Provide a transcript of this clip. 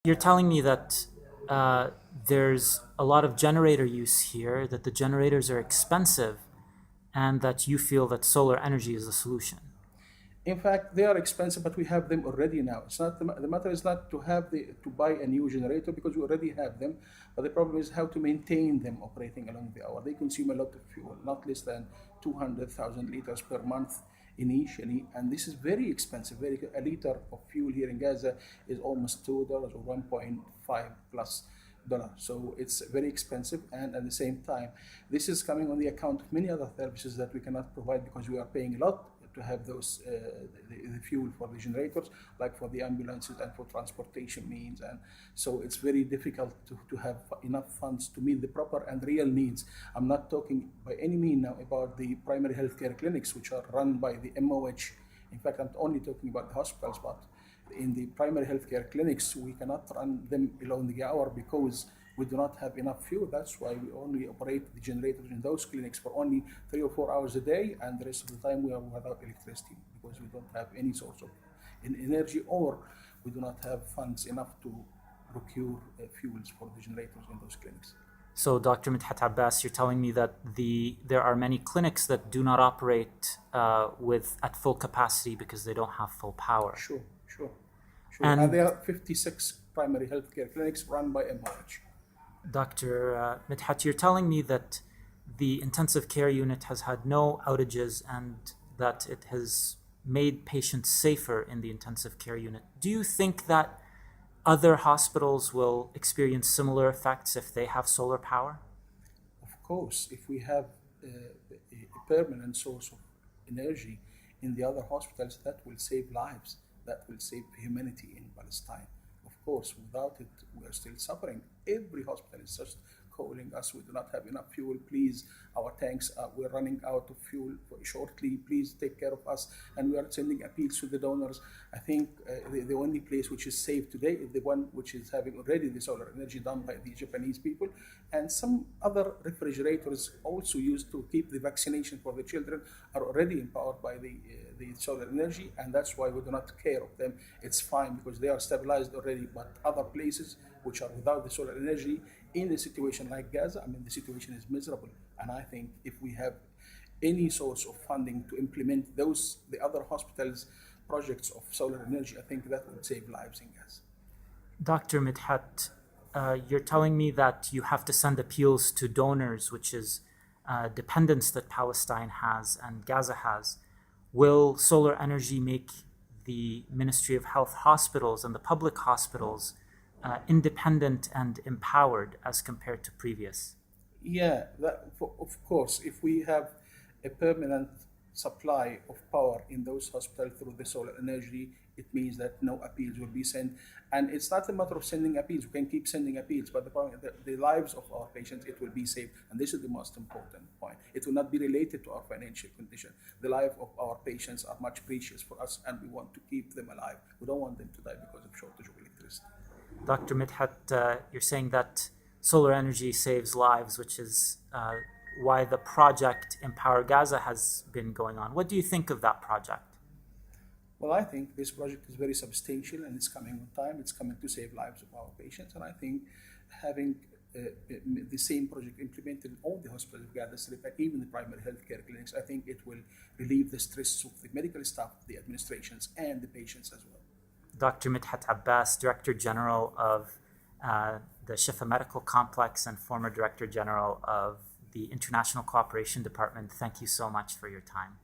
You're telling me that there's a lot of generator use here, that the generators are expensive, and that you feel that solar energy is the solution. In fact, they are expensive, but we have them already now. It's not the matter is not to buy a new generator because we already have them, but the problem is how to maintain them operating along the hour. They consume a lot of fuel, not less than 200,000 liters per month initially, and this is very expensive. A liter of fuel here in Gaza is almost $2 or 1.5 plus dollar. So it's very expensive, and at the same time, this is coming on the account of many other services that we cannot provide because we are paying a lot to have those the fuel for the generators, like for the ambulances and for transportation means. And so it's very difficult to have enough funds to meet the proper and real needs. I'm not talking by any means now about the primary healthcare clinics, which are run by the MOH. In fact, I'm only talking about the hospitals, but in the primary healthcare clinics, we cannot run them along the hour because we do not have enough fuel. That's why we only operate the generators in those clinics for only 3 or 4 hours a day, and the rest of the time we are without electricity because we don't have any source of energy, or we do not have funds enough to procure fuels for the generators in those clinics. So, Dr. Medhat Abbas, you're telling me that there are many clinics that do not operate at full capacity because they don't have full power. Sure. And there are 56 primary healthcare clinics run by MOH. Dr. Medhat, you're telling me that the intensive care unit has had no outages and that it has made patients safer in the intensive care unit. Do you think that other hospitals will experience similar effects if they have solar power? Of course, if we have a permanent source of energy in the other hospitals, that will save lives, that will save humanity in Palestine. Of course, without it, we are still suffering. Every hospital is just calling us, we do not have enough fuel, please, our tanks, we're running out of fuel shortly, please take care of us. And we are sending appeals to the donors. I think the only place which is safe today is the one which is having already the solar energy done by the Japanese people. And some other refrigerators also used to keep the vaccination for the children are already empowered by the solar energy, and that's why we do not care of them. It's fine because they are stabilized already, but other places which are without the solar energy, in a situation like Gaza, I mean, the situation is miserable. And I think if we have any source of funding to implement the other hospitals' projects of solar energy, I think that would save lives in Gaza. Dr. Medhat, you're telling me that you have to send appeals to donors, which is dependence that Palestine has and Gaza has. Will solar energy make the Ministry of Health hospitals and the public hospitals independent and empowered as compared to previous? Yeah, of course, if we have a permanent supply of power in those hospitals through the solar energy, it means that no appeals will be sent. And it's not a matter of sending appeals. We can keep sending appeals, but the problem, the lives of our patients, it will be saved. And this is the most important point. It will not be related to our financial condition. The life of our patients are much precious for us, and we want to keep them alive. We don't want them to die because of shortage of electricity. Dr. Medhat, you're saying that solar energy saves lives, which is why the project EmpowerGAZA has been going on. What do you think of that project? Well, I think this project is very substantial and it's coming on time. It's coming to save lives of our patients. And I think having the same project implemented in all the hospitals of Gaza Strip and even the primary healthcare clinics, I think it will relieve the stress of the medical staff, the administrations, and the patients as well. Dr. Medhat Abbas, Director General of the Shifa Medical Complex and former Director General of the International Cooperation Department, thank you so much for your time.